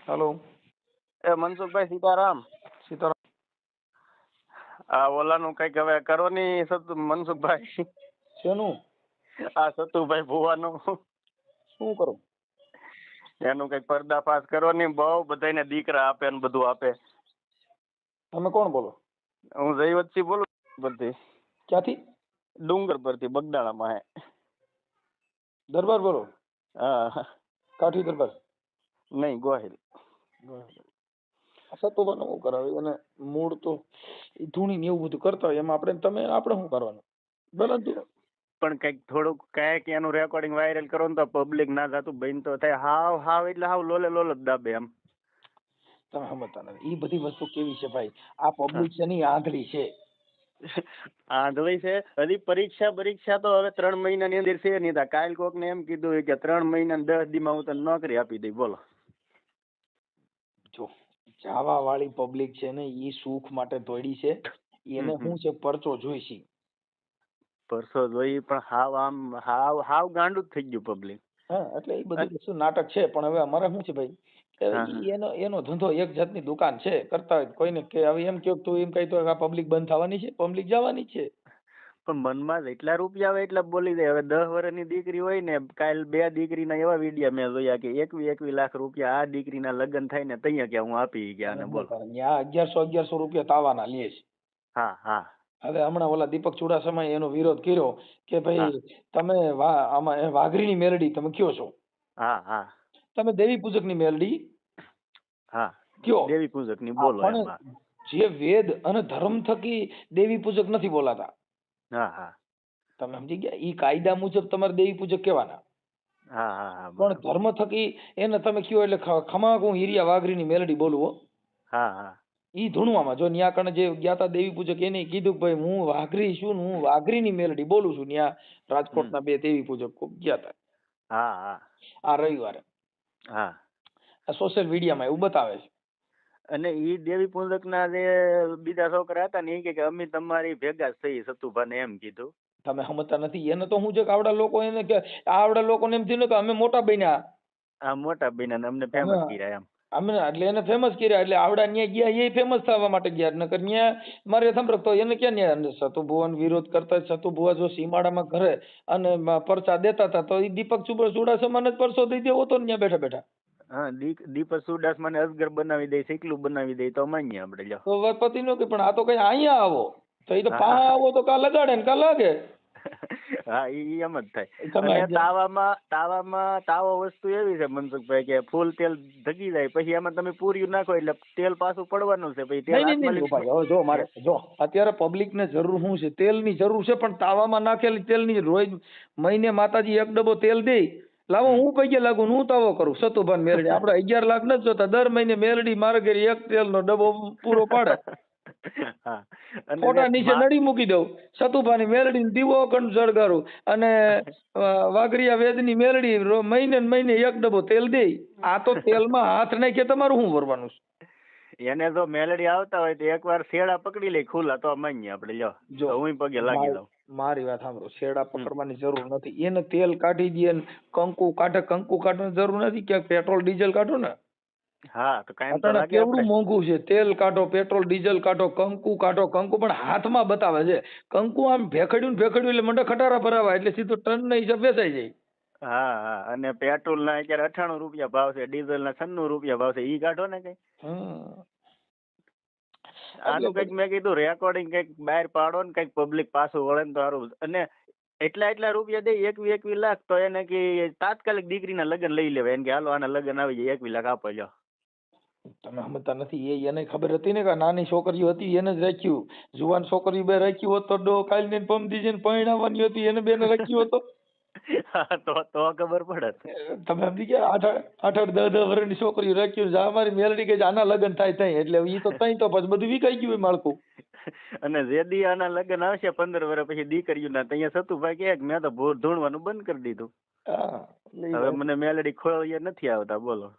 Hello. એ મનસુખભાઈ સીતારામ. સીતારામ. આ ઓલાનું કઈક હવે કરો ની મનસુખભાઈ. શેનું? આ સતુભાઈ ભુવાનું શું કરું? એનું કઈક પર્દાફાશ કરો ની. બહુ બધાને દીકરા આપે ને બધું આપે. તમે કોણ બોલો? હું જયવતસિંહ બોલું પરથી. ક્યાંથી? ડુંગર પરથી બગદાણામાં હે. દરબાર બોલો? હા. કાઠી દરબાર? નહીં, ગોહિલ. સતોબાનું શું કરાવે એને? મૂળ તો ઈ ધૂણી ને એવું બધું કરતા હોય એમાં આપણે શું કરવાનું? બરાબર. પણ કઈક થોડુંક કઈક એનું રેકોર્ડિંગ વાયરલ કરો ને તો પબ્લિક ના થતું બેન તો થાય. હાવ હાવ એટલે હાવ લોલે લોલ જ દાબે એમ. તમે સમજતા નથી. ઈ બધી વસ્તુ કેવી છે ભાઈ? આ પબ્લિક છે ની આંધળી છે. આંધળી છે. હજી પરીક્ષા તો હવે 3 મહિનાની અંદર છે નહીં. કાલ કોક ને એમ કીધું કે 3 મહિના ને 10 દી માં હું તને નોકરી આપી દઈ. બોલો. જો જાવા વાળી પબ્લિક છે ને ઈ સુખ માટે દોડી છે. એને શું છે પરચો જોઈશી. પરસો જોઈ પણ હાવ આમ હાવ હાવ ગાંડું જ થઈ ગયું પબ્લિક. હા, એટલે એ બધી વસ્તુ નાટક છે. પણ હવે અમારે શું છે ભાઈ, ઈ એનો ધંધો એક જાતની દુકાન છે. કરતા હોય કોઈને કે હવે એમ કહ્યું તું એમ કહી તો આ પબ્લિક બંધ થવાની છે? પબ્લિક જવાની છે. પણ મનમાં જેટલા રૂપિયા આવે એટલા બોલી દે. હવે 10 વર્ષની દીકરી હોય ને, કાલ 2 દીકરીના એવા વિડીયા મેં જોયા કે 21 લાખ રૂપિયા આ દીકરીના લગ્ન થાય ને તૈયા કે હું આપી ગયા ને. બોલો. ત્યાં 1100 રૂપિયા તાવાના લે છે. હા હા. હવે હમણાં ઓલા દીપક ચુડાસમાએ એનો વિરોધ કર્યો કે ભાઈ તમે આમાં વાઘરીની મેલડી તમે કયો છો? હા હા. તમે દેવી પૂજકની મેલડી હા કયો? દેવી પૂજકની બોલો એમ. પણ જે વેદ અને ધર્મ થકી દેવી પૂજક નથી બોલાતા. હા હા. તમે સમજી ગયા? ઈ કાયદા મુજબ તમારે દેવી પૂજક કહેવાના. હા હા હા. પણ ધર્મ થકી એને તમે કયો એટલે ખમાક હું હિરિયા વાઘરીની મેલડી બોલું હો. હા હા. ઈ ધૂણવામાં જો ન્યા કણે જે જ્ઞાતા દેવી પૂજક એને કીધું કે ભાઈ હું વાઘરી છું, હું વાઘરીની મેલડી બોલું છું. ન્યા રાજકોટના 2 દેવી પૂજક ગયા હતા. હા હા. આ રવિવારે. હા. આ સોશિયલ મીડિયામાં એવું બતાવે છે. અને ઈ દેવી પૂજકના જે બીજા છોકરા હતા ને એ કે અમે તમારી ભેગા જ થઈ સતુભાને એમ કીધું. તમે સમજતા નથી. એને તો હું છે કે આવડા લોકો એને કે આવડા લોકોને એમ થયું કે અમે મોટા બન્યા. આ મોટા બન્યા અમને ફેમસ કર્યા એમ. અમે એટલે એને ફેમસ કર્યા એટલે આવડા ન્યા ગયા એ ફેમસ થવા માટે ગયા. નકર ન્યા મારે સંપર્ક તો એને ક્યાં ન્યા સતુ ભુવન વિરોધ કરતા. સતુ ભુવા જો સીમાડામાં ઘરે અને પરચા દેતા હતા તો એ દીપક ચુડાસમાને જ પરસો દઈ દેવો તો ન્યા બેઠા બેઠા. હા. દીપક ચુડાસમાને અસગર બનાવી દે, શીકલું બનાવી દે તો માન્ય આપણે લ્યો. તો પતિ નો કે પણ આ તો કઈ અહીંયા આવો તો એ તો પા આવો તો કા લગાડે ને કા લાગે. હા ઈ એમ જ થાય. અને તાવો વસ્તુ એવી છે મનસુખભાઈ કે ફૂલ તેલ ધગી જાય પછી એમાં તમે પૂર્યું નાખો એટલે તેલ પાછું પડવાનું છે. પછી તેલ હાથમાં ભાઈ હવે જો મારે જો અત્યારે પબ્લિક ને જરૂર શું છે? તેલની જરૂર છે. પણ તાવામાં નાખેલી તેલની રોજ મહિને માતાજી 1 ડબ્બો તેલ દે. લાવો હું પૈકે લાગુ હું તાવો કરું. સતુભાન મેલડી આપણે 11 લાખ નથી જોતા. દર મહિને મેલડી મારે ઘરે 1 તેલનો ડબ્બો પૂરો પાડે. ફોટા નીચે નડી મૂકી દઉં. સતુભાની મેલડી દીવો અખંડ સળગારું અને વાઘરિયા વેદની મેલડી મહિને 1 ડબ્બો તેલ દે. આ તો તેલમાં હાથ નાખીએ તમારું શું વરવાનું છે? એને જો મેલડી આવતા હોય તો એકવાર શેડા પકડી લે ખુલ્લા તો માન્ય આપણે લ્યો. જો હું પગે લાગી દઉં. મારી વાત સાંભળો. શેડા પકડવાની જરૂર નથી. એને તેલ કાઢી દે કંકુ કાઢવાની જરૂર નથી. ક્યાંક પેટ્રોલ ડીઝલ કાઢો ને. હા તો કાયમ તો લાગે. કેવડું મોંઘું છે. તેલ કાઢો, પેટ્રોલ ડીઝલ કાઢો, કંકુ કાઢો. કંકુ પણ હાથમાં બતાવે છે. કંકુ આમ ભેખડ્યું એટલે મંડે ખટારા ભરાવા એટલે સીધું ટન ના હિસાબ વેચાઈ જાય. હા હા. અને પેટ્રોલ ના અત્યારે 98 રૂપિયા ભાવ છે, ડીઝલ ના 96 રૂપિયા ભાવ છે. ઈ કાઢો ને કઈ. આનું કઈક મેં કીધું રેકોર્ડિંગ કઈક બહાર પાડો ને કઈક પબ્લિક પાછું વળે ને તો સારું. અને એટલા રૂપિયા દે 21 લાખ તો એને કે તાત્કાલિક દીકરીના લગ્ન લઈ લેવાય. એને કે હાલો આના લગ્ન આવી જાય 21 લાખ આપો લ્યો. તમે સમજતા નથી. એને ખબર હતી ને કે નાની છોકરીઓ હતી એને જ રાખ્યું. જુવાન છોકરી બે રાખ્યું હોત તો કાલ ને પમદી જઈને પરણાવવાની હતી એને બેને રાખ્યું હતો. તો ખબર પડે. તમે સમજી ગયા? 8-8, 10-10 વર્ષની છોકરીઓ રાખ્યું. અમારી મેલડી કે આના લગ્ન થાય ત્યાં એટલે ઈ તો ત્યાં તો પછી બધું વિકાઈ ગયું માળખું. અને જે દી આના લગ્ન આવશે 15 વર્ષ પછી દીકરીઓના ત્યાં સતુભાઈ કે મેં તો ભૂર ધૂણવાનું બંધ કરી દીધું. હવે મને મેલડી ખોળીએ નથી આવતા. બોલો.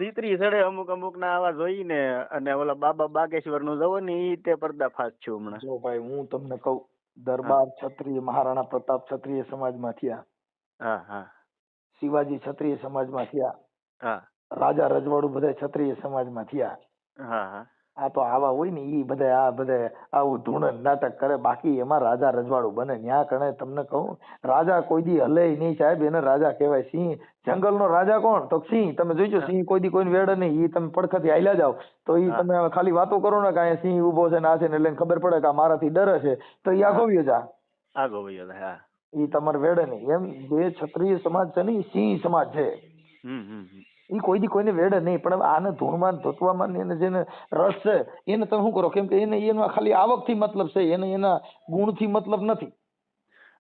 સીતરી સડે અમુક ના આવા જોઈને અને ઓલા બાબા બાગેશ્વર નું જવો ને ઈ તે પર્દાફાશ છું હમણાં. જો ભાઈ હું તમને કહું, દરબાર ક્ષત્રિય મહારાણા પ્રતાપ ક્ષત્રિય સમાજમાં થયા. હા હા. શિવાજી ક્ષત્રિય સમાજમાં થયા. હા. રાજા રજવાડું બધા ક્ષત્રિય સમાજમાં થયા. હા હા આ તો આવા હોય ને ઈ બધા આવું ધૂણન નાટક કરે, બાકી એમાં રાજા રજવાડું બને. ન્યા કણે તમને કહું, રાજા કોઈ દી હલે નહીં સાહેબ, એને રાજા કહેવાય. સિંહ જંગલનો રાજા કોણ? તો સિંહ. તમે જોઈજો, સિંહ કોઈ દી કોઈને વેડે નહીં. ઈ તમે પડખેથી હાલ્યા જાવ તો ઈ તમે ખાલી વાતો કરો ને કે અહીંયા સિંહ ઉભો છે ને આ છે ને, એટલે ખબર પડે કે આ મારાથી ડરે છે, તો ઈ આગો વયો જા. આગો વયો જા. હા ઈ તમારે વેડે નહીં. એમ જે ક્ષત્રિય સમાજ છે ને ઈ સિંહ સમાજ છે. ઈ કોઈ દી કોઈને વેડે નહીં. પણ આને ધૂળમાં ધોતવામાં એને જેને રસ છે એને તમે શું કરો? કેમ કે એને એનો ખાલી આવકથી મતલબ છે, એને એના ગુણથી મતલબ નથી.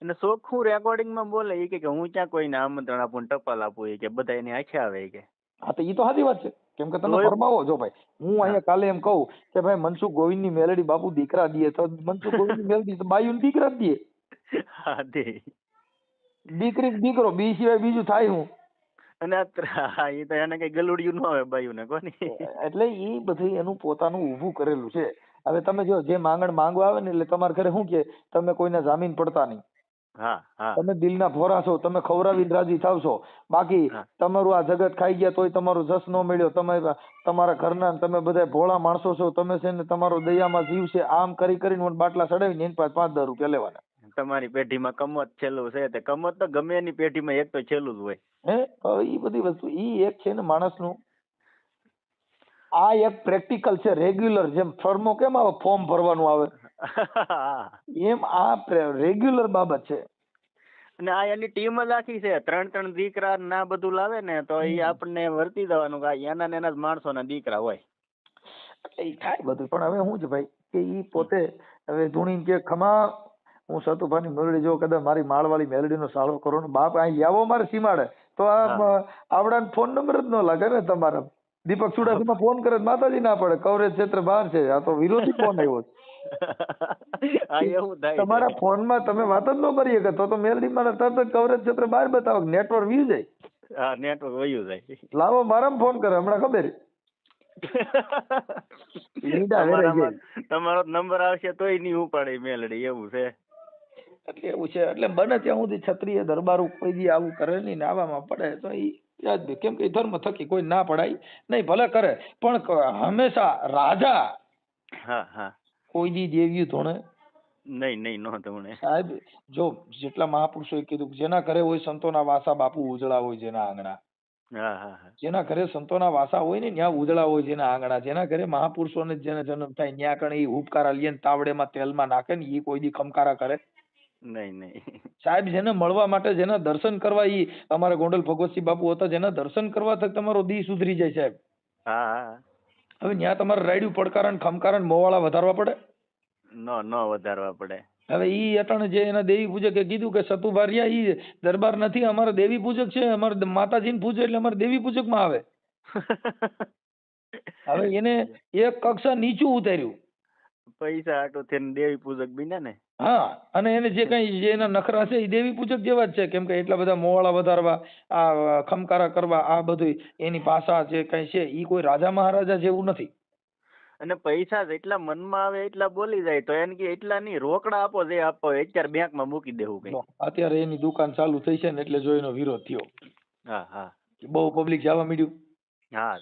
અને ચોખ્ખું રેકોર્ડિંગ માં બોલે એ કે હું ક્યાં કોઈને આમંત્રણ આપું ટપાલ આપું, એ કે બધા એની આંખે આવે કે. હા તો ઈ તો સાચી વાત છે. કેમ કે તમે ફરમાવો. જો ભાઈ હું અહીંયા કાલે એમ કહું કે ભાઈ મનસુખ ગોવિંદ ની મેલડી બાપુ દીકરા દે, તો મનસુખ ગોવિંદ ની મેલડી તો બાયુ ને દીકરા જ દે. હા દે. દીકરી દીકરો બી સિવાય બીજું થાય હું. અને એ તો એને કઈ ગલુડિયું ન આવે બાયુ ને કોની. એટલે ઈ બધું એનું પોતાનું ઊભું કરેલું છે. હવે તમે જો જે માંગણ માંગવા આવે ને એટલે તમારે ઘરે શું કે તમે કોઈને જામીન પડતા નહીં. હા હા તમે દિલના ભોરા છો, તમે ખવરાવીને રાજી થાવ છો. બાકી તમારું આ જગત ખાઈ ગયા તોય તમારો જસ ન મળ્યો. તમે તમારા ઘરના તમે બધા ભોળા માણસો છો, તમે છે ને તમારો દયામાં જીવ છે, આમ કરી કરીને બાટલા ચડાવીને એની પાસે 5-10 રૂપિયા લેવાના. તમારી પેઢીમાં કમત છેલ્લું છે તે કમત તો ગમે એની પેઢીમાં એક તો છેલ્લું જ હોય. ઈ બધી વસ્તુ ઈ એક છે ને માણસનું. આ એક પ્રેક્ટિકલ છે, રેગ્યુલર. જેમ ફોર્મો કેમ આવે, ફોર્મ ભરવાનું આવે, એમ આ રેગ્યુલર બાબત છે. અને આ એની ટીમ જ આખી છે. 3 દીકરા ના બધું લાવે ને તો એ આપણને વર્તી દેવાનું કે એના ને એના જ માણસો ના દીકરા હોય. એટલે ઈ થાય બધું. પણ હવે શું છે ભાઈ કે ઈ પોતે હવે ધૂણીને કે ખમા હું સતુભાની મેલડી જો કદાચ મારી માળવાળી મેલડીનો સાળો કરો ને બાપ અહીં આવો મારે સીમાડે તો આવડા ફોન નંબર જ ન લાગે ને તમારા. દીપક ચુડાસમા ફોન કરે માતાજી ના પડે, કવરેજ ક્ષેત્ર બહાર છે, આ તો વિરોધી ફોન આવ્યો. તમારા ફોન માં તમે વાત જ ન કરી શકે તો મેલડી માં તરત જ કવરેજ ક્ષેત્ર બહાર બતાવો, નેટવર્ક વ્યુ જાય. હા નેટવર્ક વયું જાય. લાવો મારામાં ફોન કરે હમણાં ખબર. તમારો નંબર આવશે તોય નહીં ઉપાડે મેલડી, એવું છે. એટલે એવું છે. એટલે બને ત્યાં સુધી ક્ષત્રિય દરબાર કોઈ દી આવું કરે નહીં ને આવામાં પડે તો ઈ યાદ દે. કેમ કે ધર્મ થકી કોઈ ના પડાય નહીં, ભલે કરે પણ હંમેશા રાજા કોઈ દી દેવ્યું ધોણે નહીં નો ધોણે. સાહેબ જો જેટલા મહાપુરુષોએ કીધું જેના ઘરે હોય સંતોના વાસા બાપુ ઉજળા હોય જેના આંગણા. જેના ઘરે સંતોના વાસા હોય ને ત્યાં ઉજળા હોય જેના આંગણા. જેના ઘરે મહાપુરુષોને જેને જન્મ થાય ત્યાં કણે ઉપકારા લઈએ ને તાવડેમાં તેલમાં નાખે ને એ કોઈ દી ખમકારા કરે નહીં. સાહેબ જેને મળવા માટે જેના દર્શન કરવા, ઈ અમારા ગોંડલ ભગવતસિંહ બાપુ હતા, જેના દર્શન કરવા તક તમારો દી સુધરી જાય સાહેબ. હવે ત્યાં તમારે રાયડું પડકારણ ખમકારણ મોવાળા વધારવા પડે? ન વધારવા પડે. હવે ઈ અટાણે જે એના દેવી પૂજકે કીધું કે સતુભારિયા ઈ દરબાર નથી, અમારા દેવી પૂજક છે, અમારે માતાજીને પૂજે એટલે અમારે દેવી પૂજક માં આવે. હવે એને એક કક્ષા નીચું ઉતાર્યું. પૈસા આટો થઈને દેવી પૂજક બન્યા ને. હા, અને એને જે કઈ જે એના નખરા છે એ દેવી પૂજક જેવા જ છે. કેમ કે એટલા બધા મોવાળા વધારવા, આ ખમકારા કરવા, આ બધું એની ભાષા જે કઈ છે ઈ કોઈ રાજા મહારાજા જેવું નથી. અને પૈસા જેટલા મનમાં આવે એટલા બોલી જાય તો એને કે એટલા નહીં, રોકડા આપો જે આપો અત્યારે બેંકમાં મૂકી દેવું કઈ. અત્યારે એની દુકાન ચાલુ થઈ છે ને એટલે જો એનો વિરોધ થયો. બહુ પબ્લિક જવા મળ્યું.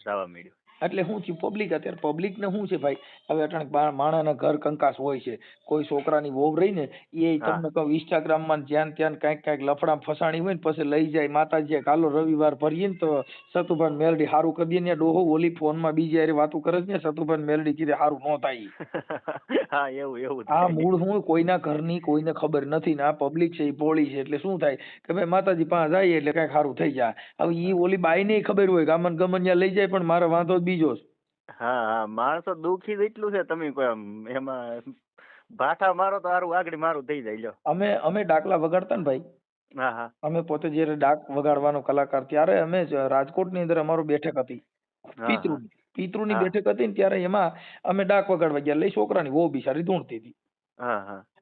જવા મળ્યું. એટલે શું થયું પબ્લિક અત્યારે પબ્લિક ને શું છે ભાઈ, હવે અટાણે માણાના ઘર કંકાસ હોય છે. કોઈ છોકરાની વહુ રહી ને એ તમને કહું ઇન્સ્ટાગ્રામ માં જ્યાં ત્યાં કઈક લફડા ફસાણી હોય ને પછી લઈ જાય માતાજી કાલો રવિવાર ભરીએ ને તો સતુભાન મેલડી હારું કરી દે ને ડોહો ઓલી ફોન માં બીજી હારે વાતું કરે છે ને સતુભાન મેલડી કીધે હારું ન થાય. એવું આ મૂળ હું કોઈના ઘરની કોઈને ખબર નથી ને આ પબ્લિક છે એ પોળી છે એટલે શું થાય કે ભાઈ માતાજી પાસે જાય એટલે કઈક સારું થઈ જાય. હવે ઈ ઓલી બાઈ ને ખબર હોય ગામન ગમનિયા લઈ જાય પણ મારે વાંધો બીજો. માણસો દુઃખી જ એટલું છે. તમે કોઈ એમાં ભાઠા મારો તો સારું આગળ મારું થઈ જાય. અમે ડાકલા વગાડતા ને ભાઈ, અમે પોતે જયારે ડાક વગાડવાનો કલાકાર ત્યારે અમે રાજકોટ ની અંદર અમારો બેઠક હતી પિતૃની બેઠક હતી ને ત્યારે એમાં અમે ડાક વગાડવા ગયા. લઈ છોકરાની વહુ બિચારી ધૂણતી હતી.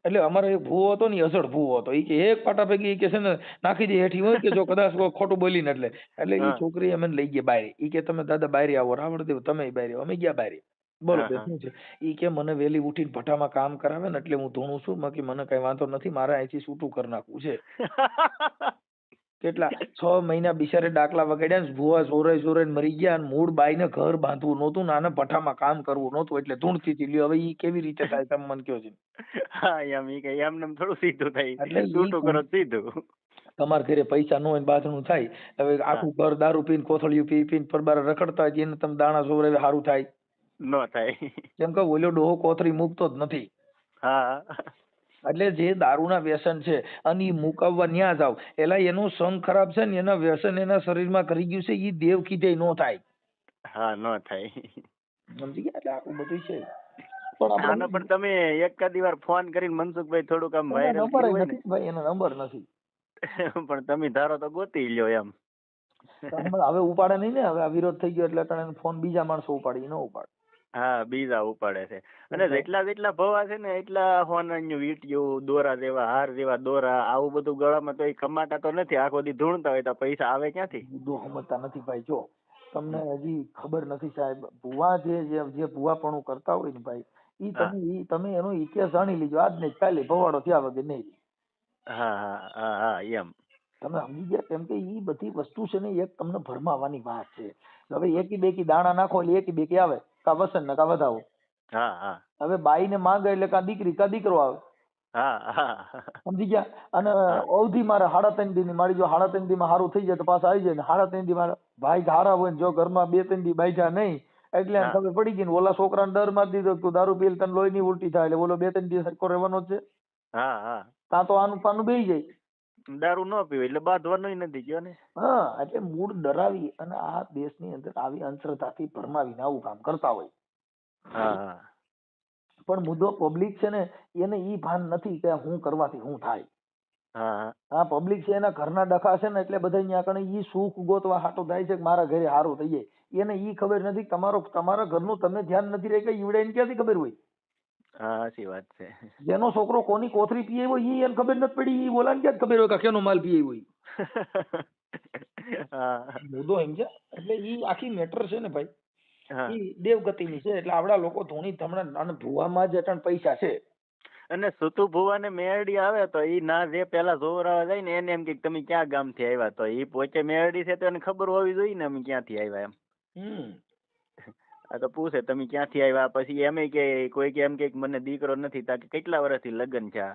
એટલે અમારો એક ભૂવો હતો ને અસડ ભૂવો હતો. એ કે એક પાટા પૈકી કે છે ને નાખી દે હેઠી હોય કે જો કદાચ ખોટું બોલીને એટલે એ છોકરી અમે લઈ ગયા બહાર. એ કે તમે દાદા બહાર આવો, રાવણદેવ તમે બહાર. અમે ગયા બહાર. બોલો શું છે? એ કે મને વેલી ઉઠીને ભઠ્ઠામાં કામ કરાવે ને એટલે હું ધૂણું છું, બાકી મને કઈ વાંધો નથી, મારે અહીંથી છૂટું કરી નાખવું છે. કેટલા 6 મહિના બિચારે ડાકલા વગાડ્યા ને ભૂવા સોરે મરી ગયા અને મૂળ બાઈને ઘર બાંધવું નહોતું ને આને ભઠ્ઠામાં કામ કરવું નહોતું એટલે ધૂણથી થી લ્યો. હવે ઈ કેવી રીતે થાય તમે મને કહો છો? હા એમ ઈ કઈ એમને થોડું સીધું થાય, એટલે છૂટું કરો સીધું. તમારા ઘરે પૈસા ન હોય ને બાથણું થાય, હવે આખું ઘર દારૂ પીને કોથળિયું પી પીને પરબાર રખડતા હોય એને તમે દાણા સોવરાવે સારું થાય? ન થાય. કેમ કે ઓલો ડોહો કોથળી મૂકતો જ નથી. હા એટલે જે દારૂના વ્યસન છે અને ઈ મુકાવવા ન્યા જાવ એલા એનું સંગ ખરાબ છે ને એના વ્યસન એના શરીરમાં કરી ગયું છે ઈ દેવ કીધે નો થાય. હા ન થાય. સમજી ગયા? એટલે આખું બધું છે. પણ આનો પણ તમે એકાદી વાર ફોન કરીને મનસુખભાઈ થોડુંક આમ વાયરલ નંબર કર્યું હોય ને, નથી ભાઈ, એનો નંબર નથી. પણ તમે ધારો તો ગોતી લ્યો એમ. હવે ઉપાડે નહીં ને, હવે આ વિરોધ થઈ ગયો એટલે અટાણે ફોન બીજા માણસો ઉપાડી, ન ઉપાડે. હા બીજા ઉપાડે છે. અને જેટલા ભવા છે ને એટલા હોનાનું વીંટિયું, દોરા જેવા હાર જેવા દોરા, આવું બધું ગળામાં તો એ કમાતા તો નથી. આખો દી ધૂણતા હોય તો પૈસા આવે ક્યાંથી? મુદ્દો સમજતા નથી ભાઈ. જો તમને હજી ખબર નથી સાહેબ, ભુવા જે ભુવાપણું કરતા હોય ને ભાઈ, તમે એનો ઇતિહાસ જાણી લીજો. આજ નહીં કાલે ભવાડો થયા વગર નહીં. હા એમ તમે સમજી ગયા? કેમ કે ઈ બધી વસ્તુ છે ને એક તમને ભરમાવાની વાત છે. હવે એકી બેકી દાણા નાખો એટલે એકી બેકી આવે, કા વસન ને કા વધાવો. હવે બાઈ ને માંગે એટલે કા દીકરી કા દીકરો આવે. સમજી ગયા? અને અવધિ મારે 3.5 દી ની મારી જો 3.5 દી માં સારું થઈ જાય તો પાછા આવી જાય ને 3.5 દી મારા ભાઈ હારા હોય ને જો ઘરમાં 2-3 દી બાઈજા નહીં એટલે ખબર પડી ગઈ ને ઓલા છોકરાને ડર મારી દીધો તું દારૂ પીલ તને લોહી ની ઉલટી થાય એટલે ઓલો 2-3 દી સરખો રહેવાનો છે. ત્યાં તો આનું પાનું બેહી જાય. દારૂ ન પીવે એટલે બાંધવાનું નથી ગયો ને. હા, એટલે મૂળ ડરાવી અને આ દેશની અંદર આવી અંધશ્રદ્ધાથી ભરમાવીને આવું કામ કરતા હોય. પણ મુદ્દો પબ્લિક છે ને એને ઈ ભાન નથી કે હું કરવાથી શું થાય. હા પબ્લિક છે એના ઘરના ડખા છે ને એટલે બધા અહીંયા કણે ઈ સુખ ગોતવા હાટો થાય છે કે મારા ઘરે સારું થઈ જાય. એને ઈ ખબર નથી તમારા ઘરનું તમે ધ્યાન નથી રહી કે ઈવડે ક્યાંથી ખબર હોય. સાચી વાત છે. જેનો છોકરો કોની કોથરી પીએ હોય ઈ એને ખબર નથી પડી, ઈ બોલાને ક્યાં ખબર હોય કે કેનો માલ પીએ હોય. મુદ્દો સમજ્યા? એટલે ઈ આખી મેટર છે ને ભાઈ, ઈ દેવગતિની છે. એટલે આવડા લોકો ધોણી ધમણા અને ભુવામાં જ અટણ પૈસા છે. અને સુતુ ભુવા ને મેરડી આવે તો ઈ ના જે પેલા જોવરાવા જાય ને એને એમ કે તમે ક્યાં ગામ થી આવ્યા, તો ઈ પોતે મેરડી છે તો એને ખબર હોવી જોઈએ ને અમે ક્યાંથી આવ્યા એમ. આ તો પૂછે તમે ક્યાંથી આવ્યા, પછી એમ કે કોઈ કે એમ કે મને દીકરો નથી, તાકે કેટલા વર્ષથી લગ્ન છે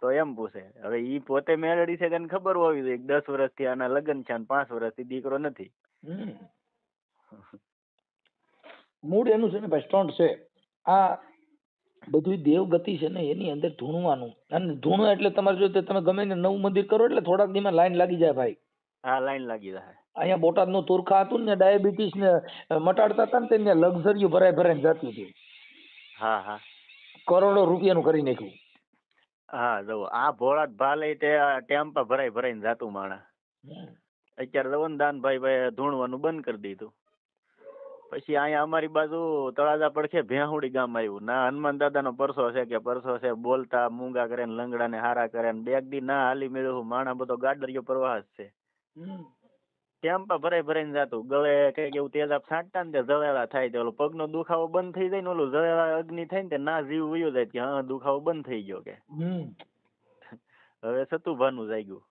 તો એમ પૂછે. હવે ઈ પોતે મેરડી છે તેને ખબર હોવી જોઈએ 10 વર્ષથી આના લગ્ન છે અને 5 વર્ષથી દીકરો નથી. મૂળ એનું છે ને ભાઈ સ્ટન્ટ છે. આ બધું દેવગતિ છે ને એની અંદર ધૂણવાનું, અને ધૂણો એટલે તમારે જો તમે ગમે ને નવું મંદિર કરો એટલે થોડાક દીમાં લાઈન લાગી જાય ભાઈ. હા લાઈન લાગી જાય. અહીંયા બોટાદ નું તુરખા હતું ને ડાયાબિટીસ ને મટાડતા હતા ને ત્યાં લક્ઝરીઓ ભરાઈને જતી હતી. કરોડો રૂપિયાનું કરી નાખ્યું. જો આ ભોળાત ભાલે તે ટેમ્પા ભરાઈને જાતું માણા. અત્યારે જવો ને દાનભાઈ ધૂણવાનું બંધ કરી દીધું. પછી અહીંયા અમારી બાજુ તળાજા પડખે ભેહુડી ગામ આવ્યું. ના હનુમાન દાદા નો પરસો છે બોલતા મૂંગા કરે ને લંગડા ને હારા કરે ને બેગ દી ના હાલી મેળવું માણા બધો ગાડરિયો પ્રવાહ જ છે. ટેમ્પા ભરાઈને જાતું. ગળે કઈક એવું તેજાબ છાંટતા ને જવેલા થાય તો ઓલો પગનો દુખાવો બંધ થઈ જાય ને ઓલું જવેલા અગ્નિ થાય ને ના જીવ વયો જાય કે હા દુખાવો બંધ થઈ ગયો કે. હવે સતુભાનું જાગ્યું.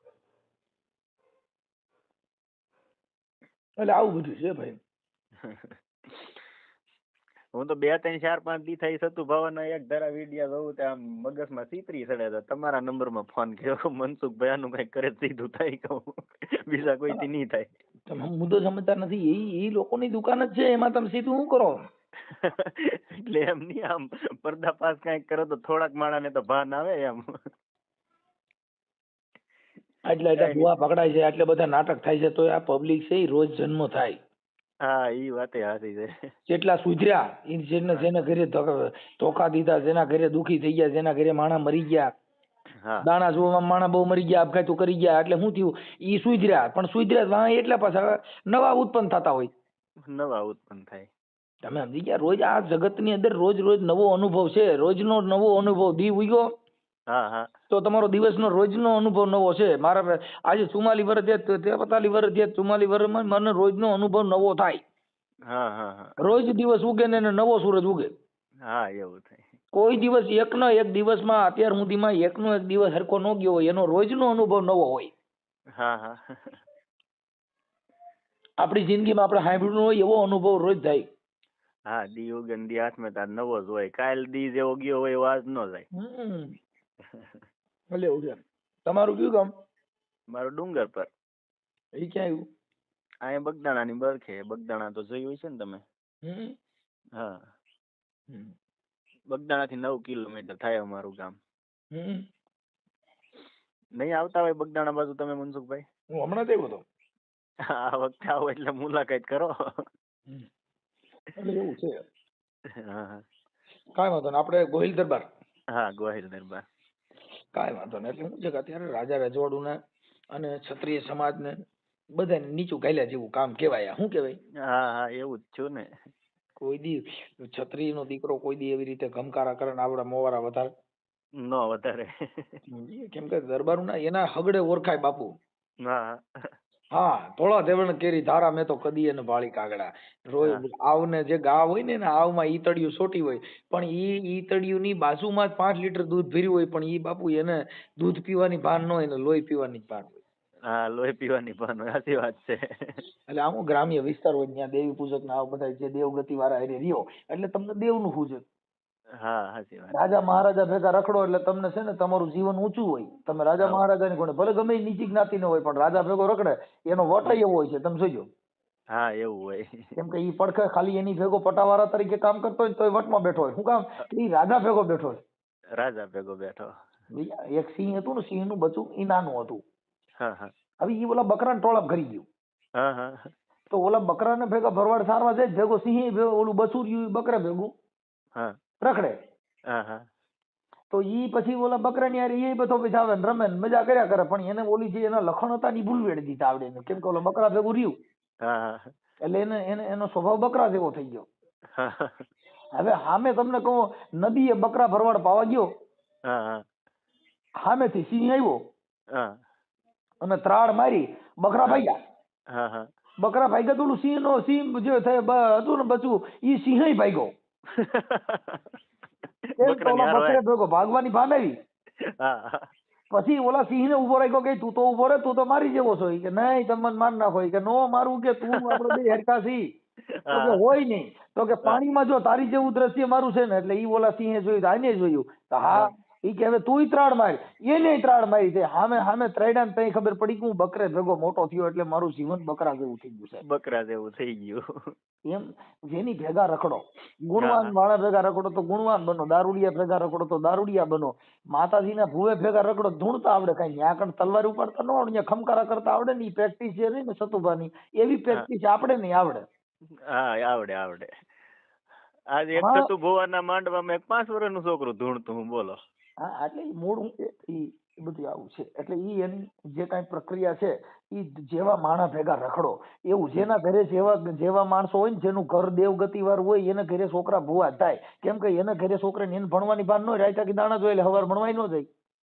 એટલે આવું બધું છે ભાઈ. હું તો 2, 3, 4, 5 દી થઈ સતુભાવના એક ધારા વિડિયા જોઉં તો આમ મગજમાં ચીતરી ચડે તો તમારા નંબરમાં ફોન કર્યો. મનસુખભાઈ આનું કઈ કરે સીધું થાય કહું, બીજા કોઈથી નહીં થાય. તમે મુદ્દો સમજતા નથી. એ લોકોની દુકાન જ છે, એમાં તમે સીધું શું કરો? એટલે એમ નહીં, આમ પર્દાફાશ કઈક કરો તો થોડાક માણાને તો ભાન આવે એમ. એટલે ભુવા પકડાય છે, આટલે બધા નાટક થાય છે, તો આ પબ્લિક છે એ રોજ જન્મ થાય. હા ઈ વાતે સાચી છે. જેટલા સુધર્યા જેના ઘરે ધોખા દીધા, જેના ઘરે દુખી થઈ ગયા, જેના ઘરે માણા મરી ગયા, દાણા જોવામાં માણા બહુ મરી ગયા, આપઘાતો કરી ગયા, એટલે શું થયું? ઈ સુધર્યા, પણ સુધર્યા એટલા પાછા નવા ઉત્પન્ન થતા હોય. નવા ઉત્પન્ન થાય. તમે સમજી ગયા? રોજ આ જગત ની અંદર રોજ નવો અનુભવ છે. રોજનો નવો અનુભવ. દી ઉગ્યો તો તમારો દિવસનો રોજનો અનુભવ નવો છે. મારા આજે 44 વર્ષ થયા, 45 વર્ષ થયા, 44 વર્ષમાં મને રોજનો અનુભવ નવો થાય. રોજ દિવસ ઉગે ને નવો સૂરજ ઉગે. એવું થાય. કોઈ દિવસ એક દિવસમાં અત્યાર સુધીમાં એકનો એક દિવસ હરખો ન ગયો હોય, એનો રોજનો અનુભવ નવો હોય. હા હા આપણી જિંદગીમાં આપણે સાંભળ્યું હોય એવો અનુભવ રોજ થાય. હા, દી ઉગે ને દી હાથમાં તાર નવો જ હોય. કાલ દી જેવો ગયો હોય એવો આજ ન જાય. ભલે એવું છે. તમારું કયું ગામ? મારું ડુંગર પર. એ ક્યાં આવ્યું? અહીંયા બગદાણાની બરખે. બગદાણા તો જોયું હશે ને તમે? હા, બગદાણાથી 9 કિલોમીટર થાય અમારું ગામ. નહીં આવતા હોય બગદાણા બાજુ તમે મનસુખભાઈ? હું હમણાં જ આવ્યો હતો. આ વખતે આવો એટલે મુલાકાત કરો. એટલે એવું છે. હા કાંઈ વાંધો નહીં, આપણે ગોહિલ દરબાર. હા, ગોહિલ દરબાર. કાંઈ વાંધો નહીં. એટલે શું છે કે અત્યારે રાજા રજવાડુને અને ક્ષત્રિય સમાજને બધાને નીચું ગાલ્યા જેવું કામ કહેવાય. શું કહેવાય? હા હા, એવું જ છું ને. કોઈ દી ક્ષત્રિય નો દીકરો કોઈ દી એવી રીતે ગમકારા કરે ને આવડા મોવારા વધારે ન વધારે. કેમ કે દરબાર ના એના હગડે ઓળખાય બાપુ. હા હા, ધોળા દેવણ કેરી ધારા મેં તો કદી એને ભાળી કાગડા. રોજ આવને જે ગા હોય ને આવમાં ઈતળિયું સોટી હોય, પણ ઈતળિયું ની બાજુમાં જ 5 લીટર દૂધ ભર્યું હોય, પણ ઈ બાપુ એને દૂધ પીવાની ભાન ન હોય ને લોહી પીવાની ભાન હોય. હા, લોહી પીવાની ભાન હોય. સાચી વાત છે. એટલે આમ ગ્રામ્ય વિસ્તાર હોય ત્યાં દેવી પૂજક ના બધા જે દેવગતિ વાળા એને રહ્યો એટલે તમને દેવનું પૂજક. હા, સાચી વાત. રાજા મહારાજા ભેગા રખડો એટલે તમને છે ને તમારું જીવન ઊંચું હોય. તમે રાજા મહારાજા ની કોને ભલે ગમે એ નીચી જ્ઞાતિ નો હોય, પણ રાજા ભેગો રખડે એનો વટ એવો હોય છે. તમે જોજો. હા, એવું હોય. કેમ કે ઈ પડખે ખાલી એની ભેગો પટાવાળા તરીકે કામ કરતો હોય તો એ વટમાં બેઠો હોય. શું કામ? ઈ રાજા ભેગો બેઠો હોય. રાજા ભેગો બેઠો. એક સિંહ હતું ને, સિંહ નું બચ્ચું ઈ નાનું હતું. હા હા. હવે ઈ ઓલા બકરાને ટોળાપ કરી ગયું. હા હા. તો ઓલા બકરાને ભેગા ભરવાડ સારવા જાય ભેગો સિંહ ઓલું બસું રહ્યું બકરા ભેગું રખડે. હા હા. તો ઈ પછી ઓલા બકરાની હારે એ બધો પછી આવે ને રમે ને મજા કર્યા કરે, પણ એને ઓલી જે એના લખણ હતા ને ભૂલવેડી દીધા આવડે ને. કેમ કે ઓલા બકરા ભેગું રહ્યું એટલે એનો સ્વભાવ બકરા જેવો થઈ ગયો. હવે સામે તમને કહું, નદીએ બકરા ભરવાડ પાવા ગયો, સામેથી સિંહ આવ્યો અને ત્રાડ મારી બકરા ભાગ્યા. બકરા ભાગ્યા તો ઓલું સિંહ જે હતું ને બચું ઈ સિંહ ભાગ્યો. બકરે ભેગો ભાગવાની ભાન આવી. પછી ઓલા સિંહ ને ઉભો રાખ્યો કે તું તો ઉભો રે, તું તો મારી જેવો છો. કે નહીં, તમે માર નાખો. કે નો મારું, કે તું આપડે બે હેરકા છી. તો કે હોય નહીં. તો કે પાણીમાં જો તારી જેવું દ્રશ્ય મારું છે ને, એટલે ઈ ઓલા સિંહે જોયું, આને જોયું. હા, ઈ કે હવે તું ત્રાડ મારી. એને ત્રાડ મારી છે. સામે ત્રડ્યા ને તઈ ખબર પડી કે હું બકરે ભેગો મોટો થયો એટલે મારું જીવન બકરા જેવું થઈ ગયું છે. બકરા જેવું થઈ ગયું. એમ જેની ભેગા રખડો, ગુણવાન વાળા ભેગા રખડો તો ગુણવાન બનો, દારૂડિયા ભેગા રખડો તો દારૂડિયા બનો. માતાજીના ભૂવે ભેગા રખડો ધૂણતા આવડે. કઈ ન્યા કણ તલવાર ઉપાડતા ન આવડે, ખમકારા કરતા આવડે ને. પ્રેક્ટિસ જે રહી ને સતુભાની, એવી પ્રેક્ટિસ આપણે નહીં આવડે. હા, આવડે. આજે એક સતુ ભુવાના માંડવામાં 5 વર્ષનું છોકરું ધૂણતું, હું બોલો. હા, એટલે મૂળ ઈ બધું આવું છે. એટલે ઈ એની જે કાંઈ પ્રક્રિયા છે, ઈ જેવા માણસ ભેગા રખડો એવું. જેના ઘરે જેવા માણસો હોય ને, જેનું ઘર દેવગતિ વાળું હોય, એને ઘરે છોકરા ભુવા થાય. કેમ કે એને ઘરે છોકરાને એને ભણવાની ભાન ન હોય. રાયતા કે દાણા જોઈ એટલે હવાર ભણવાય ન જાય.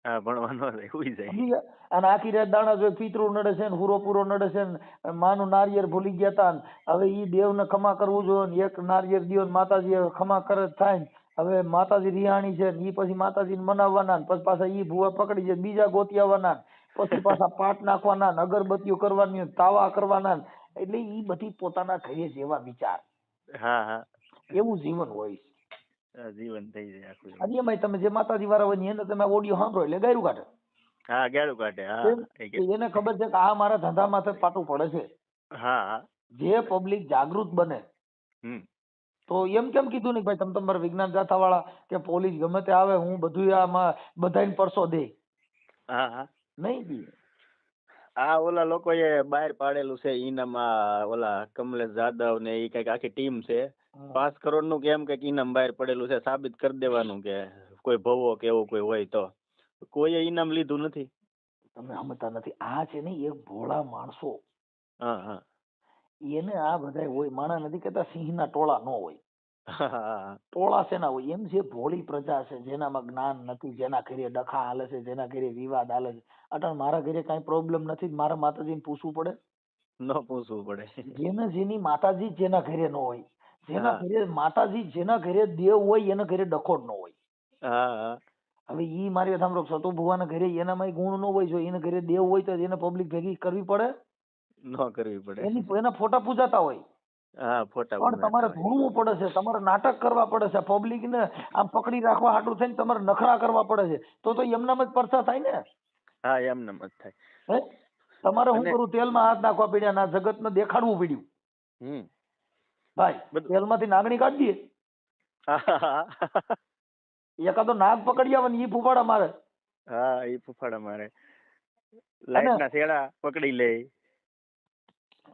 હા, ભણવાનો હોઈ જાય. અને આખી રાત દાણા જોઈ, પિતરું નડે છે ને, હુરો પૂરો નડે છે ને, માનું નારિયેળ ભૂલી ગયા તા. હવે ઈ દેવને ખમા કરવું જોઈએ. એક નારિયેળ દિયો માતાજી ખમા કરે થાય ને. હવે માતાજી રિહાણી છે, ઈ પછી માતાજીને મનાવવાના, પછી પાછા ઈ ભુવા પકડી જાય, બીજા ગોતી આવવાના, પછી પાછા પાટ નાખવાના, અગરબત્તીઓ કરવાની, તાવા કરવાના. એટલે ઈ બધી પોતાના ઘરે જેવા વિચાર. હા, એવું જીવન હોય. જીવન થઈ જાય આખું. અને એમાંય તમે જે માતાજી વાળા હોય એને તમે ઓડિયો સાંભળો એટલે ગાયરું કાઢે. હા, ગાયરું કાઢે. હા, એને ખબર છે કે આ મારા ધંધા માથે પાટું પડે છે. હા, જે પબ્લિક જાગૃત બને. તો એમ કેમ કીધું નહીં ભાઈ તમે તમારા વિજ્ઞાન ગાથા વાળા કે પોલીસ ગમે તે આવે, હું બધું આમાં બધાને પરસો દે. હા, નહીં દી. આ ઓલા લોકોએ બહાર પાડેલું છે ઈનામમાં, ઓલા કમલેશ જાદવ ને એ કઈક આખી ટીમ છે. 5 કરોડ નું કેમ કઈક ઈનામ બહાર પડેલું છે. સાબિત કરી દેવાનું કે કોઈ ભવો કે એવું કોઈ હોય તો. કોઈએ ઈનામ લીધું નથી. તમે સમજતા નથી. આ છે ને એક ભોળા માણસો. હા. એને આ બધા હોય. માણા નથી કહેતા સિંહના ટોળા ન હોય. ટોળા શેના હોય? એમ જે ભોળી પ્રજા છે, જેનામાં જ્ઞાન નથી, જેના ઘરે ડખા હાલે છે, જેના ઘરે વિવાદ હાલે છે. અટણ મારા ઘરે કઈ પ્રોબ્લેમ નથી, મારા માતાજીને પૂછવું પડે? ન પૂછવું પડે. જેની માતાજી જેના ઘરે ન હોય, જેના ઘરે માતાજી, જેના ઘરે દેવ હોય, એના ઘરે ડખો જ ન હોય. હવે ઈ મારી વાત સાંભળો, સતુ ભુવાના ઘરે એનામાં ગુણ ન હોય, જો એને ઘરે દેવ હોય તો એને પબ્લિક ભેગી કરવી પડે, ન કરવી પડે. એના ફોટા પૂજાતા હોય, હા, ફોટા પણ તમારે બનાવતા હોય. ધૂણવું પડે છે, તમારે નાટક કરવા પડે છે, પબ્લિક ને આમ પકડી રાખવા હાટું થઈને તમારે નખરા કરવા પડે છે, તો એમનામ જ પરસા થાય ને. હા, એમને જ થાય. હે તમારે શું અને કરવું, તેલમાં હાથ નાખવા પડ્યા, ના જગતને દેખાડવું પડ્યું, ભાઈ બધું. તેલમાંથી નાગણી કાઢી દઈએ, એકાદો નાગ પકડી આવે ને ઈ ફૂફાડા મારે. હા, એ ફૂફાડા મારે, લાઈટ ના શેડા પકડી લે.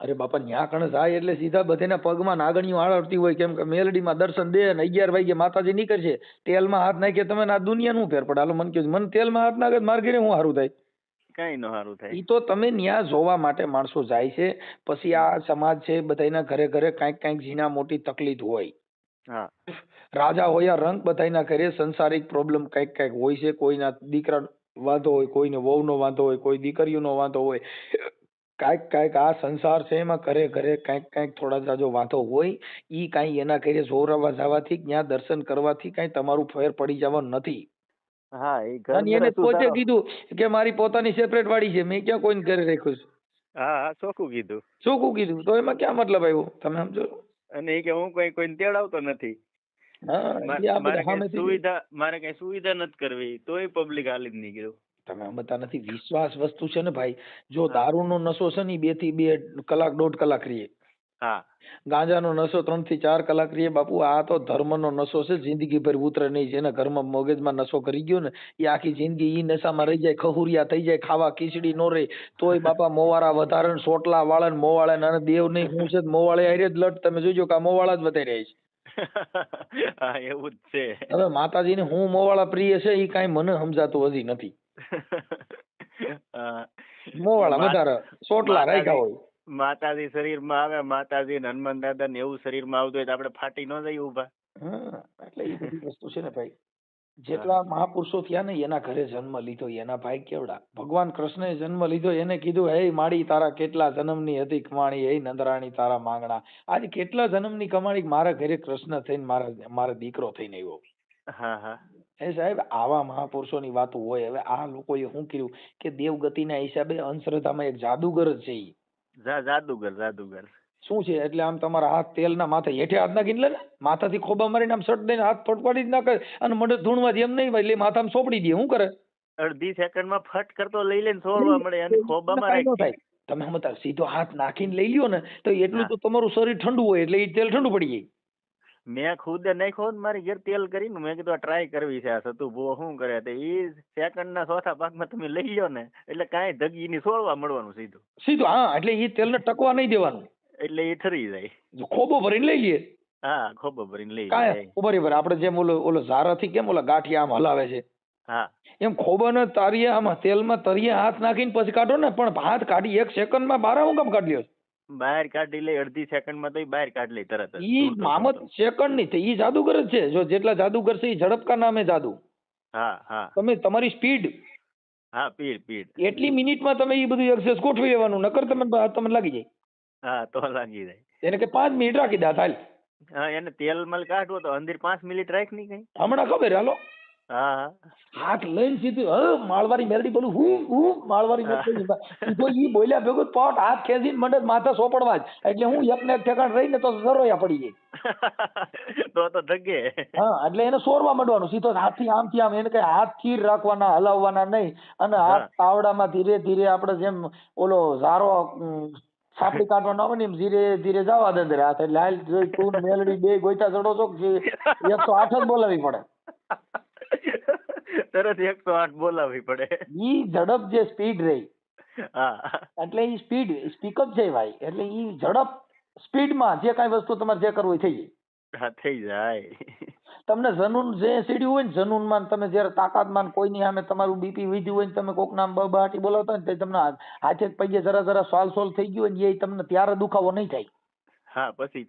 અરે બાપા, ન્યા કણે જાય એટલે સીધા બધાના પગમાં નાગણીઓ આળવતી હોય, કેમ કે મેલડીમાં દર્શન દે ને 11 વાગે માતાજી નીકળશે, તેલમાં હાથ નાખીએ તમે આ દુનિયાનું ફેર પડે. હાલો મને કહો, મને તેલમાં હાથ નાખે મારે ઘરે હું સારું થાય? કઈ ન સારું થાય. ઈ તો તમે ન્યા જોવા માટે માણસો જાય છે. પછી આ સમાજ છે, બધાના ઘરે ઘરે કાંઈક ઝીણા મોટી તકલીફ હોય. હા, રાજા હોય રંગ, બધાના ઘરે સંસારિક પ્રોબ્લેમ કાંઈક હોય છે. કોઈના દીકરા વાંધો હોય, કોઈને વહુનો વાંધો હોય, કોઈ દીકરીઓનો વાંધો હોય, કાંઈક આ સંસાર છે એમાં ઘરે ઘરે કાંઈક થોડા જાજો વાંધો હોય. ઈ કાંઈ એના ઘરે જોરાવા જવાથી, ત્યાં દર્શન કરવાથી કાંઈ તમારું ફેર પડી જવાનું નથી. હા, એ અને એને પોતે કીધું કે મારી પોતાની સેપરેટ વાડી છે, મેં ક્યાં કોઈને ઘરે રાખ્યું છે. હા, ચોખ્ખું કીધું. ચોખ્ખું કીધું, તો એમાં ક્યાં મતલબ આવ્યો, તમે સમજો? અને એ કે હું કોઈને તેડાવતો નથી. મારે કઈ સુવિધા નથી કરવી, તોય પબ્લિક હાલી જ નીકળ્યું. તમે સમજતા નથી. વિશ્વાસ વસ્તુ છે ને ભાઈ, જો દારૂનો નશો છે ને 2 થી 2 કલાક 1.5 કલાક રહીએ. હા, ગાંજાનો નશો 3 થી 4 કલાક રહીએ. બાપુ આ તો ધર્મનો નશો છે, જિંદગી ભર ઉતરે નહીં. જેના ઘરમાં મગજમાં નશો કરી ગયો ને એ આખી જિંદગી ઈ નશામાં રહી જાય, ખહુરિયા થઈ જાય, ખાવા ખીચડી નો રહે તોય બાપા મોવારા વધારે, સોટલા વાળે ને મોવાળે ને દેવ નહીં હું છે મોવાળે હારે જ લટ. તમે જોજો કે આ મોવાળા જ વધારે છે. હા, એવું જ છે. હવે માતાજીને હું મોવાળા પ્રિય છે એ કાંઈ મને સમજાતું હજી નથી. મોવાળા વધારે સોટલા રાખ્યા હોય. માતાજી શરીરમાં આવે, માતાજી હનુમાન દાદા ને એવું શરીરમાં આવતું હોય તો આપણે ફાટી ન જઈએ ઉભા. એટલે એ બધી વસ્તુ છે ને ભાઈ, જેટલા મહાપુરુષો થયા ને એના ઘરે જન્મ લીધો, એના ભાઈ કેવડા. ભગવાન કૃષ્ણે જન્મ લીધો, એને કીધું હે માડી તારા કેટલા જન્મની હતી કમાણી, હે નંદરાણી તારા માંગણા. આજે કેટલા જન્મની કમાણી મારા ઘરે કૃષ્ણ થઈને મારા દીકરો થઈને આવ્યો. એ સાહેબ આવા મહાપુરુષોની વાતો હોય. હવે આ લોકોએ શું કર્યું કે દેવગતિના હિસાબે અંધશ્રદ્ધામાં એક જાદુગર જ છે. જાદુગર શું છે એટલે આમ તમારા હાથ તેલના માથે હેઠે હાથ નાખીને લે ને, માથાથી ખોબા મારીને આમ સટ દઈને હાથ ફટફાડી જ નાખે અને મડે ધૂણવાથી એમ નહીં એટલે માથામાં સોપડી દે. શું કરે? અડધી સેકન્ડમાં ફટ કરતો લઈ લઈને છોડવા મળે અને ખોબામાં રાખી. તમે સમજતા, સીધો હાથ નાખીને લઈ લ્યો ને તો એટલું તો તમારું શરીર ઠંડુ હોય એટલે એ તેલ ઠંડુ પડી જાય. મેં ખુદે નાખ્યો ને મારી ઘેર તેલ કરીને, મેં કીધું ટ્રાય કરવી છે. આ સતુ ભુવો શું કરે તો એ સેકન્ડના ચોથા ભાગમાં તમે લઈ લ્યો ને એટલે કાંઈ ધગી ની છોડવા મળવાનું સીધું. હા, એટલે એ તેલને ટકવા નહીં દેવાનું, એટલે એ ઠરી જાય. ખોબો ભરીને લઈ લઈએ. હા, ખોબો ભરીને લઈ જાય. બરાબર. આપણે જેમ ઓલો ઝારાથી કેમ ઓલા ગાંઠિયા આમ હલાવે છે, હા, એમ ખોબાને તારીએ આમાં તેલમાં તરીએ હાથ નાખીને પછી કાઢો ને. પણ હાથ કાઢી 1 સેકન્ડમાં બહાર હું કામ કાઢી લ્યો? બહાર કાઢી લે અડધી સેકન્ડમાં તો બહાર કાઢી લે તરત જ. ઈ મામત સેકન્ડ નહીં, ઈ જાદુગર જ છે. જો જેટલા જાદુગર છે ઈ ઝડપ કા નામે જાદુ. હા, તમે તમારી સ્પીડ, હા, સ્પીડ એટલી મિનિટમાં તમે ઈ બધું એક્સેસ ગોઠવી લેવાનું, નકર તમને લાગી જાય. હા, તો લાગી જાય. એને કે 5 મિનિટ રાખી દે હાલ. હા, એને તેલ મલ કાઢવો તો અંદર 5 મિનિટ રાખ ની કઈ હમણાં ખબર હાલો. હા, હાથ લઈને સીધું માળવારી મેરડી બોલું હું માળવારી સીધો ઈ બોલ્યા ભેગો પટ હાથ ખેંચીને મંડે માથા સોપડવા જ. એટલે હું એકને એક ઠેકાણ રહીને તો સરોયા પડી જાય તો ધગે. હા, એટલે એને સોરવા માંડવાનું સીધો હાથથી આમથી આમ. એને કઈ હાથ સ્થિર રાખવાના, હલાવવાના નહીં. અને હાથ તાવડામાં ધીરે ધીરે આપણે જેમ ઓલો ઝારો સાપડી કાઢવાનો આવે ને એમ ધીરે ધીરે જવા દે અંદર હાથ. એટલે હાલ જોઈ તું મેલડી બે ગોઈતા ચડો છો 108 જ બોલાવી પડે. તરત 108 બોલાવી પડે. ઈ ઝડપ જે સ્પીડ રહી, હા, એટલે ઈ સ્પીડ સ્પીકઅપ છે ભાઈ. એટલે ઈ ઝડપ સ્પીડમાં જે કાંઈ વસ્તુ તમારે જે કરવું થઈ જાય. હા, થઈ જાય. તમને જનૂન જે સીડ્યું હોય ને, જનૂનમાં તમે જયારે તાકાતમાં કોઈની સામે તમારું બીપી વધ્યું હોય ને તમે કોક નામ બહાટી બોલાવતા હોય ને તો તમને હાથે પગે જરા સોલ થઈ ગયું હોય ને એ તમને ત્યારે દુખાવો નહીં થાય. હા, પછી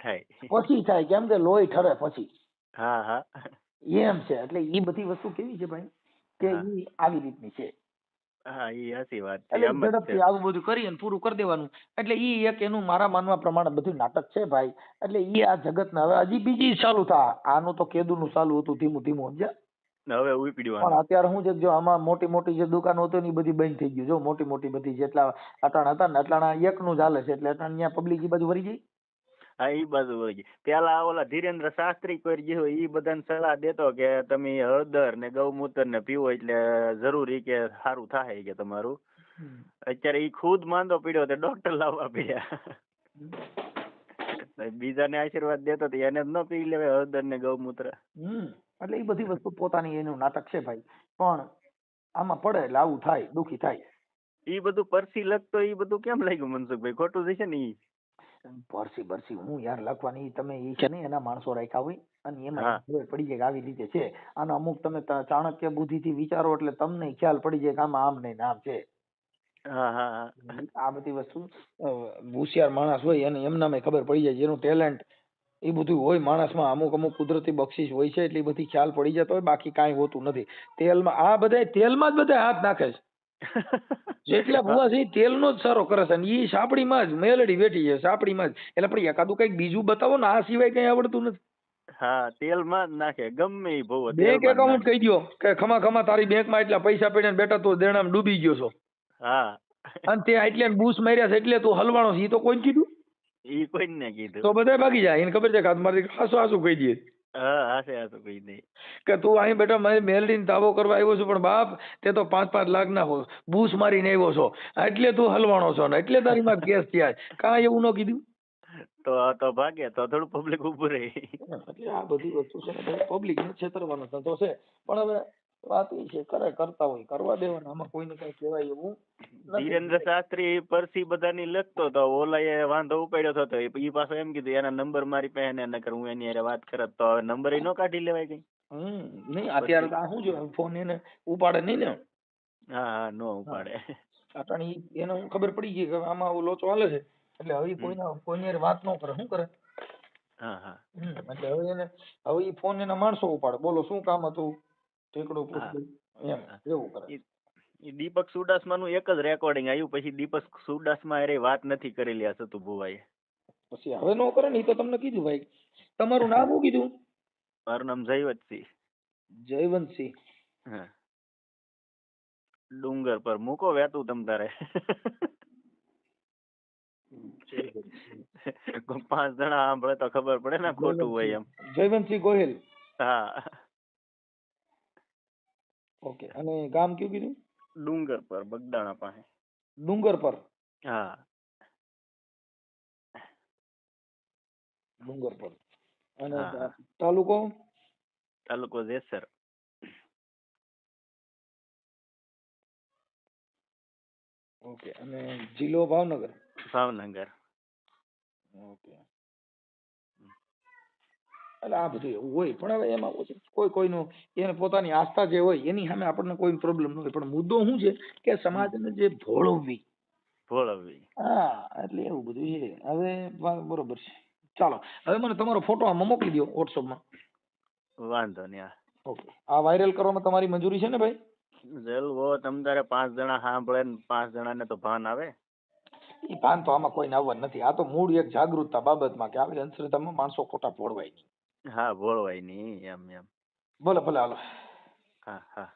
થાય. કેમ કે લોહી ઠરે પછી. હા, એમ છે. એટલે એ બધી વસ્તુ કેવી છે ભાઈ કે ઈ આવી રીતની છે. હા, ઈ સાચી વાત છે. એટલે ઝડપથી આવું બધું કરી અને પૂરું કરી દેવાનું. એટલે ઈ એક એનું મારા માનવા પ્રમાણે બધું નાટક છે ભાઈ. એટલે ઈ આ જગતના હવે હજી બીજી ચાલુ થા. આનું તો કેદુનું ચાલુ હતું ધીમું ધીમું સમજ્યા. હવે પણ ઉપડ્યું અત્યારે શું છે કે જો આમાં મોટી મોટી જે દુકાનો હતી ને એ બધી બંધ થઈ ગયું. જો મોટી મોટી બધી જેટલા અટાણા હતા ને અટાણા એકનું જ હાલે છે, એટલે અટાણા ત્યાં પબ્લિક એ બાજુ વળી ગઈ. હા ઈ બાજુ વળી ગઈ. પેલા ઓલા ધીરેન્દ્ર શાસ્ત્રી કોઈ જે હોય ઈ બધાને સલાહ દેતો કે તમે હળદર ને ગૌમૂત્ર ને પીવો એટલે જરૂરી કે સારું થાય કે તમારું. અત્યારે ઈ ખુદ માંદો પડ્યો તો ડોક્ટર લાવવા પડ્યા. બીજાને આશીર્વાદ દેતો તો એને જ ન પી લેવાય હળદર ને ગૌમૂત્ર. એટલે એ બધી વસ્તુ પોતાની એનું નાટક છે ભાઈ, પણ આમાં પડે એટલે આવું થાય, દુખી થાય. ઈ બધું પરસી લખતો ઈ બધું કેમ લાગ્યું મનસુખભાઈ? ખોટું જશે ને ઈ? પરસી હું યાર લખવાની તમે ઈ છે ને એના માણસો રાખ્યા હોય અને એમાં ખબર પડી જાય કે આવી રીતે છે. આનો અમુક તમે ચાણક્ય બુદ્ધિ થી વિચારો એટલે તમને ખ્યાલ પડી જાય કે આમાં આમ નહીં આમ છે. આ બધી વસ્તુ હોશિયાર માણસ હોય અને એમનામાં ખબર પડી જાય, જેનું ટેલેન્ટ એ બધું હોય માણસમાં, અમુક કુદરતી બક્ષિસ હોય છે, એટલે એ બધી ખ્યાલ પડી જતો હોય. બાકી કાંઈ હોતું નથી. તેલમાં આ બધા તેલમાં જ બધા હાથ નાખે છે. જેટલા ભૂવા છે તેલનો જ સારો કરે છે, અને ઈ સાપડીમાં જ મેલડી બેઠી છે, સાપડીમાં જ. એટલે પણ એકાદું કઈક બીજું બતાવો ને, આ સિવાય કઈ આવડતું નથી. હા, તેલમાં જ નાખે ગમે ઈ ભૂવો. બેંક એકાઉન્ટ કહી દો કે ખમા તારી બેંકમાં એટલા પૈસા પડ્યા બેટા તું દેણામાં ડૂબી ગયો છો. હા, અને તે એટલે બૂસ માર્યા છે એટલે તું હલવાણો છે, ઈ તો કોઈ કીધું? ઈ કોઈ ને કીધું તો બધા ભાગી જાય. એને ખબર છે કે મારી હાસુ કહી દે. હા, હાસે કહી દે કે તું અહીં બેટા મારી મેલડીને તાવો કરવા આવ્યો છું, પણ બાપ તે તો 5-5 લાખ ના બૂસ મારીને આવ્યો છો, એટલે તું હલવાણો છો ને એટલે તારી માં કેસ થયા. કાંઈ એવું ન કીધું તો ભાગે તો થોડું પબ્લિક ઉભું રહે. એટલે આ બધી વસ્તુ છે ને પબ્લિક ને છેતરવાનો ધંધો છે. પણ હવે વાત એ છે કરતા હોય કરવા દેવાના, આમાં કોઈને કઈ કહેવાય એવું. ધીરેન્દ્ર શાસ્ત્રી પરસી બધાની લખતો તો ઓલા એ વાંધો ઉપાડ્યો હતો, ઈ પાછો એમ કીધું એના નંબર મારી પાસે ને નકર હું એની હારે વાત કરત. તો હવે નંબર નો કાઢી લેવાય કઈ? નહીં અત્યારે તો શું છે ફોન એને ઉપાડે નહીં ને. હા, નો ઉપાડે. અટાણી એને ખબર પડી ગઈ કે આમાં લોચો હાલે છે, એટલે હવે કોઈની વાત ન કરે. શું કરે? એટલે હવે એ ફોન એના માણસો ઉપાડે. બોલો શું કામ હતું, ઠેકડો પૂછડું એમ એવું કરે. દીપક સુડાસમા નું એક જ રેકોર્ડિંગ આવ્યું, પછી દીપક સુડાસમા એ વાત નથી કરેલી આ સતુ ભુવાએ. પછી હવે નો કરે ને, એ તો તમને કીધું ભાઈ. તમારું નામ શું કીધું? મારું નામ જયવંતસિંહ. જયવંતસિંહ. ડુંગર પર મૂકો વેતું તમ તારે. 5 જણા સાંભળે તો ખબર પડે ને ખોટું હોય એમ. જયવંતસિંહ ગોહિલ. હા. ઓકે. અને ગામ કયું કીધું? ડુંગર પર, બગદાણા પાસે. ડુંગર પર? હા, ડુંગર પર. અને તાલુકો? તાલુકો જેસર. ઓકે. અને જિલ્લો ભાવનગર? ભાવનગર. ઓકે. એટલે આ બધું એવું હોય, પણ હવે એમાં કોઈનું એને પોતાની આસ્થા જે હોય એની સામે આપણને કોઈ પ્રોબ્લેમ ન હોય, પણ મુદ્દો શું છે કે સમાજને જે ભોળવવી. હા, એટલે એવું બધું છે. હવે બરોબર છે. ચાલો, હવે મને તમારો ફોટો આમાં મોકલી દો વોટ્સઅપમાં. વાંધો નહીં. ઓકે. આ વાયરલ કરવામાં તમારી મંજૂરી છે ને ભાઈ? જલવો તમ તારે 5 જણા સાંભળે ને 5 જણાને તો ભાન આવે. એ ભાન તો આમાં કોઈને આવવાનું નથી. આ તો મૂળ એક જાગૃતતા બાબતમાં કે આવી અંધશ્રદ્ધામાં માણસો ખોટા ભોળવાય નહીં. હા, ભોળવાય નહીં એમ. ભલે હાલો. હા.